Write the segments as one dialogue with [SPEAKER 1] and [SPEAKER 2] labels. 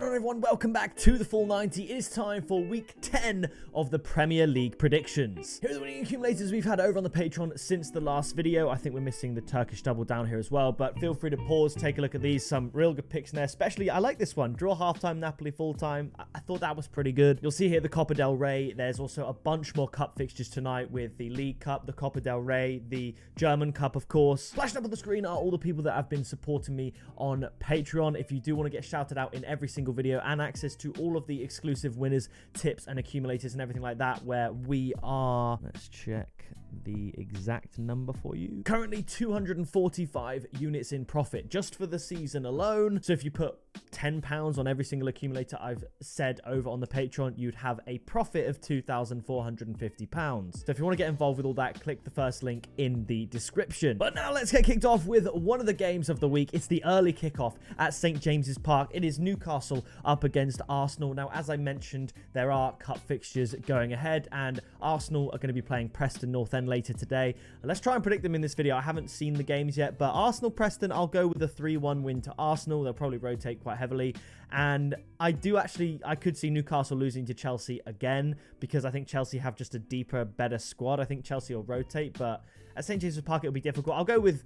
[SPEAKER 1] going on, everyone? Welcome back to the Full 90. It is time for week 10 of the Premier League predictions. Here are the winning accumulators we've had over on the Patreon since the last video. I think we're missing the Turkish double down here as well, but feel free to pause, take a look at these. Some real good picks in there, especially I like this one. Draw halftime, Napoli full-time. I thought that was pretty good. You'll see here the Copa del Rey. There's also a bunch more cup fixtures tonight with the League Cup, the Copa del Rey, the German Cup, of course. Flashing up on the screen are all the people that have been supporting me on Patreon. If you do want to get shouted out in every single video and access to all of the exclusive winners, tips and accumulators and everything like that, where we are, let's check the exact number for you, currently 245 units in profit just for the season alone. So if you put £10 on every single accumulator I've said over on the Patreon, you'd have a profit of £2,450. So if you want to get involved with all that, click the first link in the description. But now let's get kicked off with one of the games of the week. It's the early kickoff at St James's Park. It is Newcastle up against Arsenal. Now, as I mentioned, there are cup fixtures going ahead, and Arsenal are going to be playing Preston North End later today. Let's try and predict them in this video. I haven't seen the games yet, but Arsenal-Preston, I'll go with a 3-1 win to Arsenal. They'll probably rotate quite heavily, and I could see Newcastle losing to Chelsea again, because I think Chelsea have just a deeper, better squad. I think Chelsea will rotate, but at St James's Park it'll be difficult. I'll go with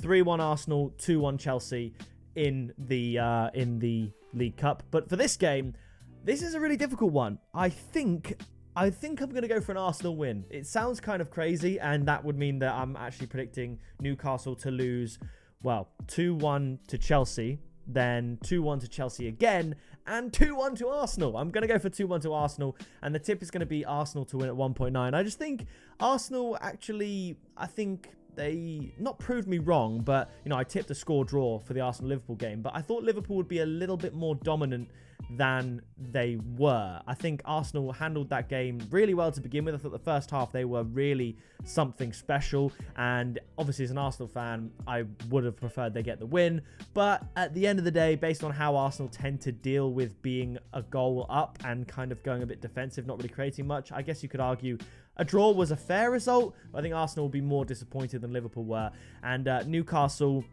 [SPEAKER 1] 3-1 Arsenal, 2-1 Chelsea in the League Cup. But for this game, this is a really difficult one. I think I'm going to go for an Arsenal win. It sounds kind of crazy, and that would mean that I'm actually predicting Newcastle to lose, well, 2-1 to Chelsea, then 2-1 to Chelsea again, and 2-1 to Arsenal. I'm going to go for 2-1 to Arsenal, and the tip is going to be Arsenal to win at 1.9. I just think Arsenal actually, I think they not proved me wrong, but, you know, I tipped a score draw for the Arsenal-Liverpool game, but I thought Liverpool would be a little bit more dominant than they were. I think Arsenal handled that game really well to begin with. I thought the first half they were really something special, and obviously as an Arsenal fan I would have preferred they get the win, but at the end of the day, based on how Arsenal tend to deal with being a goal up and kind of going a bit defensive, not really creating much, I guess you could argue a draw was a fair result. I think Arsenal will be more disappointed than Liverpool were, and Newcastle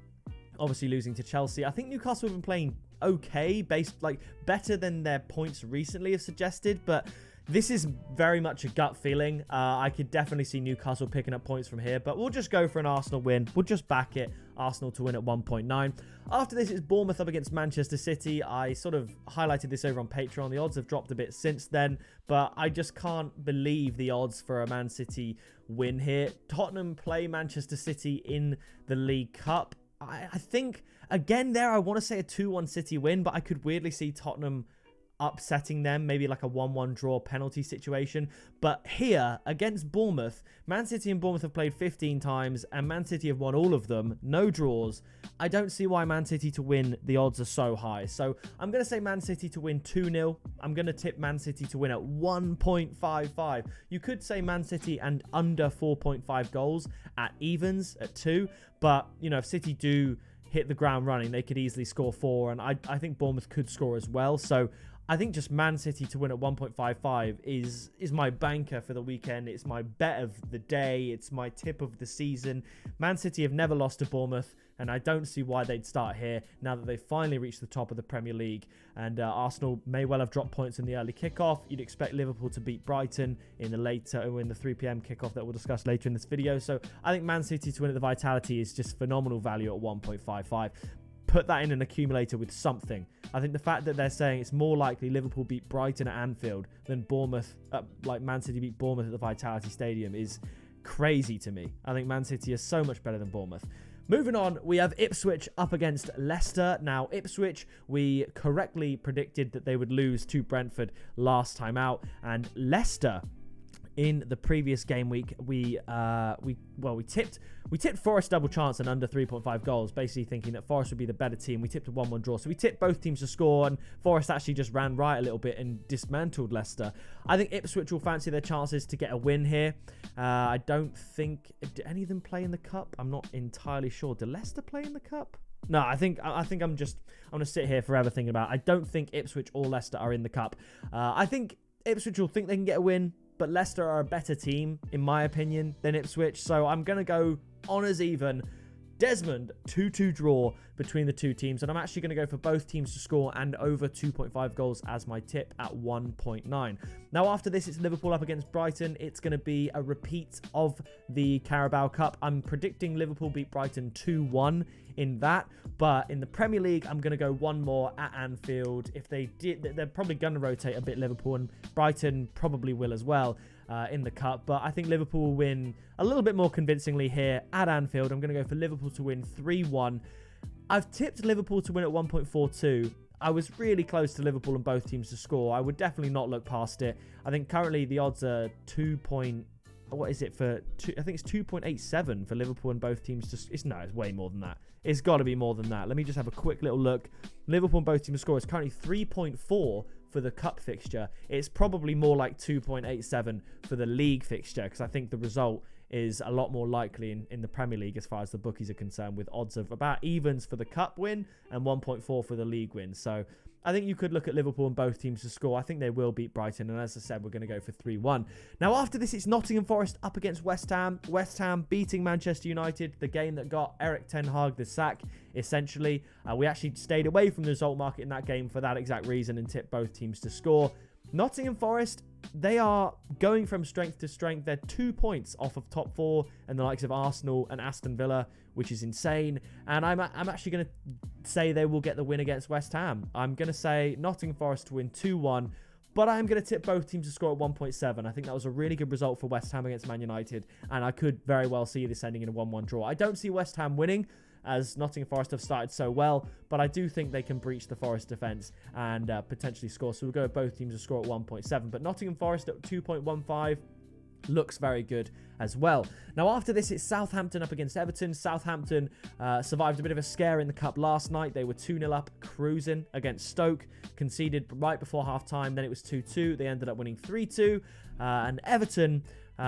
[SPEAKER 1] obviously losing to Chelsea. I think Newcastle have been playing okay, better than their points recently have suggested, but this is very much a gut feeling. I could definitely see Newcastle picking up points from here, but we'll just go for an Arsenal win. We'll just back it, Arsenal to win at 1.9. After this, it's Bournemouth up against Manchester City. I sort of highlighted this over on Patreon. The odds have dropped a bit since then, but I just can't believe the odds for a Man City win here. Tottenham play Manchester City in the League Cup. I think, again, there I want to say a 2-1 City win, but I could weirdly see Tottenham upsetting them, maybe like a 1-1 draw penalty situation. But here, against Bournemouth, Man City and Bournemouth have played 15 times, and Man City have won all of them, no draws. I don't see why Man City to win, the odds are so high. So I'm going to say Man City to win 2-0. I'm going to tip Man City to win at 1.55. You could say Man City and under 4.5 goals at evens at 2, but, you know, if City do hit the ground running, they could easily score 4, and I think Bournemouth could score as well. So I think just Man City to win at 1.55 is my banker for the weekend. It's my bet of the day. It's my tip of the season. Man City have never lost to Bournemouth, and I don't see why they'd start here now that they've finally reached the top of the Premier League. And Arsenal may well have dropped points in the early kickoff. You'd expect Liverpool to beat Brighton in the 3 p.m. kickoff that we'll discuss later in this video. So I think Man City to win at the Vitality is just phenomenal value at 1.55. Put that in an accumulator with something. I think the fact that they're saying it's more likely Liverpool beat Brighton at Anfield than Bournemouth, like Man City beat Bournemouth at the Vitality Stadium, is crazy to me. I think Man City is so much better than Bournemouth. Moving on, we have Ipswich up against Leicester. Now, Ipswich, we correctly predicted that they would lose to Brentford last time out, and Leicester, in the previous game week, we tipped Forest double chance and under 3.5 goals, basically thinking that Forest would be the better team. We tipped a 1-1 draw, so we tipped both teams to score, and Forest actually just ran right a little bit and dismantled Leicester. I think Ipswich will fancy their chances to get a win here. I don't think, do any of them play in the cup? I'm not entirely sure. Do Leicester play in the cup? No, I think I'm going to sit here forever thinking about it. I don't think Ipswich or Leicester are in the cup. I think Ipswich will think they can get a win, but Leicester are a better team, in my opinion, than Ipswich. So I'm going to go honours even. Desmond, 2-2 draw between the two teams, and I'm actually going to go for both teams to score and over 2.5 goals as my tip at 1.9. Now after this, it's Liverpool up against Brighton. It's going to be a repeat of the Carabao Cup. I'm predicting Liverpool beat Brighton 2-1 in that, but in the Premier League, I'm going to go one more at Anfield. If they did, they're probably going to rotate a bit, Liverpool, and Brighton probably will as well in the Cup, but I think Liverpool will win a little bit more convincingly here at Anfield. I'm going to go for Liverpool to win 3-1. I've tipped Liverpool to win at 1.42. I was really close to Liverpool and both teams to score. I would definitely not look past it. I think currently the odds are what is it for? I think it's 2.87 for Liverpool and both teams to. It's way more than that. It's got to be more than that. Let me just have a quick little look. Liverpool and both teams to score is currently 3.4 for the cup fixture. It's probably more like 2.87 for the league fixture, because I think the result is a lot more likely in the Premier League as far as the bookies are concerned, with odds of about evens for the cup win and 1.4 for the league win. So I think you could look at Liverpool and both teams to score. I think they will beat Brighton, and as I said, we're going to go for 3-1. Now after this, it's Nottingham Forest up against West Ham. West Ham beating Manchester United, the game that got Erik ten Hag the sack, essentially. We actually stayed away from the result market in that game for that exact reason and tipped both teams to score. Nottingham Forest, they are going from strength to strength. They're 2 points off of top four and the likes of Arsenal and Aston Villa, which is insane. And I'm actually going to say they will get the win against West Ham. I'm going to say Nottingham Forest to win 2-1, but I'm going to tip both teams to score at 1.7. I think that was a really good result for West Ham against Man United, and I could very well see this ending in a 1-1 draw. I don't see West Ham winning, as Nottingham Forest have started so well, but I do think they can breach the Forest defence and potentially score. So we'll go with both teams to score at 1.7. But Nottingham Forest at 2.15 looks very good as well. Now after this, it's Southampton up against Everton. Southampton survived a bit of a scare in the cup last night. They were 2-0 up, cruising against Stoke, conceded right before half-time. Then it was 2-2. They ended up winning 3-2. And Everton,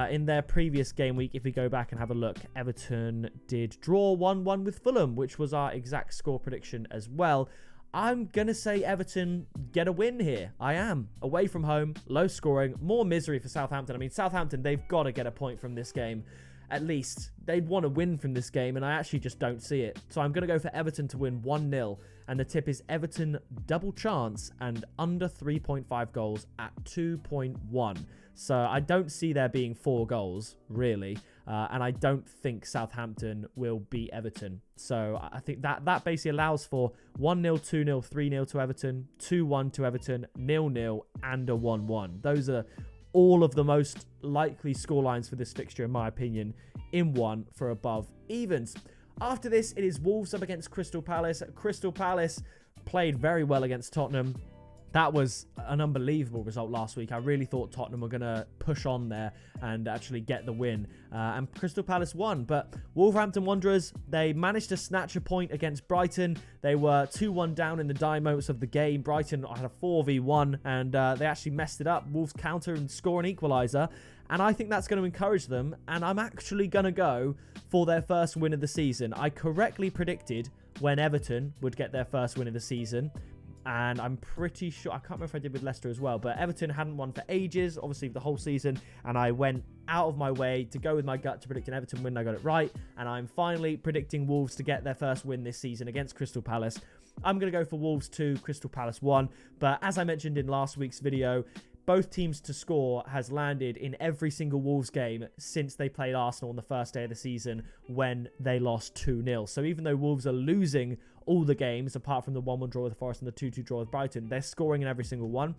[SPEAKER 1] in their previous game week, if we go back and have a look, Everton did draw 1-1 with Fulham, which was our exact score prediction as well. I'm going to say Everton get a win here. I am. Away from home, low scoring, more misery for Southampton. I mean, Southampton, they've got to get a point from this game. At least they'd want to win from this game, and I actually just don't see it. So I'm going to go for Everton to win 1-0, and the tip is Everton double chance and under 3.5 goals at 2.1. So I don't see there being 4 goals, really, and I don't think Southampton will beat Everton. So I think that basically allows for 1-0, 2-0, 3-0 to Everton, 2-1 to Everton, 0-0, and a 1-1. Those are all of the most likely scorelines for this fixture, in my opinion, in one for above evens. After this, it is Wolves up against Crystal Palace. Crystal Palace played very well against Tottenham. That was an unbelievable result last week. I really thought Tottenham were going to push on there and actually get the win. And Crystal Palace won. But Wolverhampton Wanderers, they managed to snatch a point against Brighton. They were 2-1 down in the dying moments of the game. Brighton had a 4v1 and they actually messed it up. Wolves counter and score an equaliser. And I think that's going to encourage them. And I'm actually going to go for their first win of the season. I correctly predicted when Everton would get their first win of the season. And I'm pretty sure, I can't remember if I did with Leicester as well, but Everton hadn't won for ages, obviously the whole season, and I went out of my way to go with my gut to predict an Everton win, and I got it right, and I'm finally predicting Wolves to get their first win this season against Crystal Palace. I'm going to go for Wolves 2, Crystal Palace 1, but as I mentioned in last week's video, both teams to score has landed in every single Wolves game since they played Arsenal on the first day of the season when they lost 2-0. So even though Wolves are losing all the games, apart from the 1-1 draw with Forest and the 2-2 draw with Brighton, they're scoring in every single one,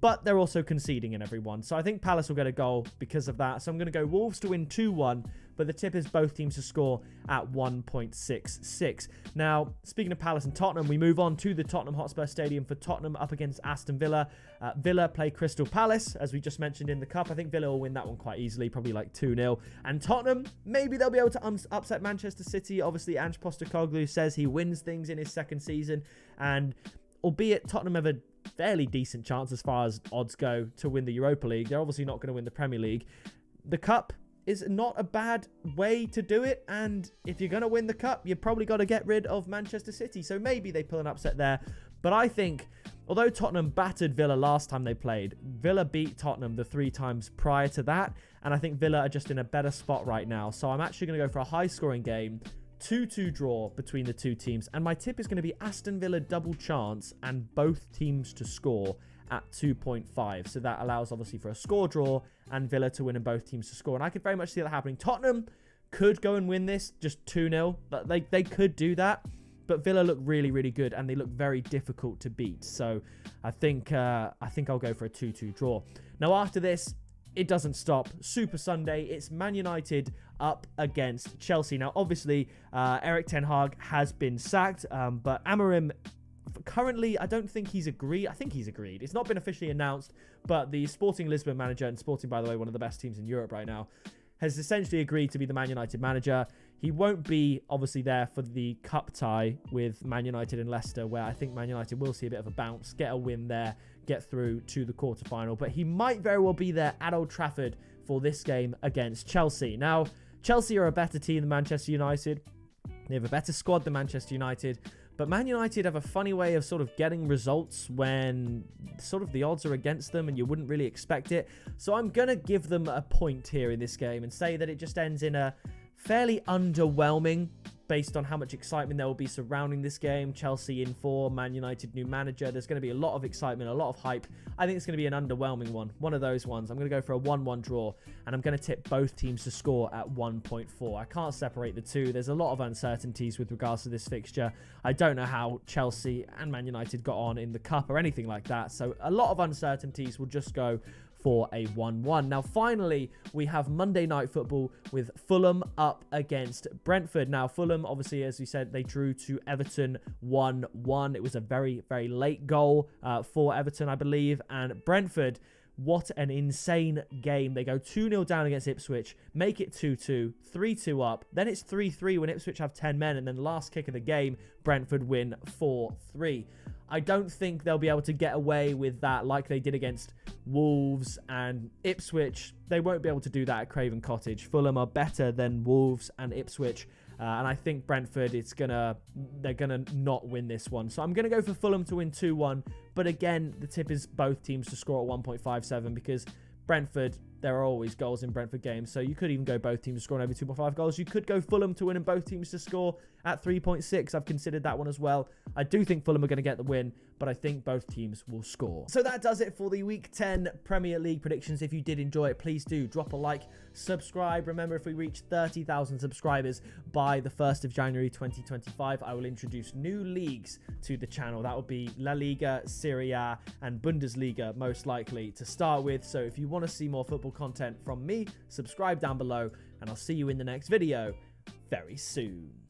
[SPEAKER 1] but they're also conceding in every one. So I think Palace will get a goal because of that. So I'm going to go Wolves to win 2-1, but the tip is both teams to score at 1.66. Now, speaking of Palace and Tottenham, we move on to the Tottenham Hotspur Stadium for Tottenham up against Aston Villa. Villa play Crystal Palace, as we just mentioned in the Cup. I think Villa will win that one quite easily, probably like 2-0. And Tottenham, maybe they'll be able to upset Manchester City. Obviously, Ange Postecoglou says he wins things in his second season. And albeit Tottenham have a fairly decent chance as far as odds go to win the Europa League, they're obviously not going to win the Premier League. The Cup is not a bad way to do it, and if you're going to win the Cup, you've probably got to get rid of Manchester City, so maybe they pull an upset there. But I think, although Tottenham battered Villa last time they played, Villa beat Tottenham the 3 times prior to that, and I think Villa are just in a better spot right now. So I'm actually going to go for a high-scoring game, 2-2 draw between the two teams. And my tip is going to be Aston Villa double chance and both teams to score at 2.5. So that allows obviously for a score draw and Villa to win and both teams to score. And I could very much see that happening. Tottenham could go and win this just 2-0. They could do that. But Villa look really, really good, and they look very difficult to beat. So I think I'll go for a 2-2 draw. Now after this, it doesn't stop. Super Sunday, it's Man United up against Chelsea. Now obviously, Erik ten Hag has been sacked, but Amorim currently, I don't think he's agreed. I think he's agreed. It's not been officially announced, but the Sporting Lisbon manager, and Sporting, by the way, one of the best teams in Europe right now, has essentially agreed to be the Man United manager. He won't be, obviously, there for the cup tie with Man United and Leicester, where I think Man United will see a bit of a bounce, get a win there, get through to the quarterfinal. But he might very well be there at Old Trafford for this game against Chelsea. Now, Chelsea are a better team than Manchester United. They have a better squad than Manchester United. But Man United have a funny way of sort of getting results when sort of the odds are against them and you wouldn't really expect it. So I'm going to give them a point here in this game and say that it just ends in a fairly underwhelming, based on how much excitement there will be surrounding this game. Chelsea in form, Man United new manager. There's going to be a lot of excitement, a lot of hype. I think it's going to be an underwhelming one of those ones. I'm going to go for a 1-1 draw, and I'm going to tip both teams to score at 1.4. I can't separate the two. There's a lot of uncertainties with regards to this fixture. I don't know how Chelsea and Man United got on in the cup or anything like that. So a lot of uncertainties. Will just go for a 1-1. Now, finally, we have Monday Night Football with Fulham up against Brentford. Now, Fulham, obviously, as we said, they drew to Everton 1-1. It was a very, very late goal for Everton, I believe. And Brentford, what an insane game. They go 2-0 down against Ipswich, make it 2-2, 3-2 up. Then it's 3-3 when Ipswich have 10 men. And then last kick of the game, Brentford win 4-3. I don't think they'll be able to get away with that like they did against Wolves and Ipswich. They won't be able to do that at Craven Cottage. Fulham are better than Wolves and Ipswich. And I think Brentford, they're gonna not win this one. So I'm gonna go for Fulham to win 2-1. But again, the tip is both teams to score at 1.57 because Brentford, there are always goals in Brentford games. So you could even go both teams scoring over 2.5 goals. You could go Fulham to win and both teams to score at 3.6. I've considered that one as well. I do think Fulham are going to get the win, but I think both teams will score. So that does it for the Week 10 Premier League predictions. If you did enjoy it, please do drop a like, subscribe. Remember, if we reach 30,000 subscribers by the 1st of January 2025, I will introduce new leagues to the channel. That will be La Liga, Serie A, and Bundesliga most likely to start with. So if you want to see more football content from me, subscribe down below, and I'll see you in the next video very soon.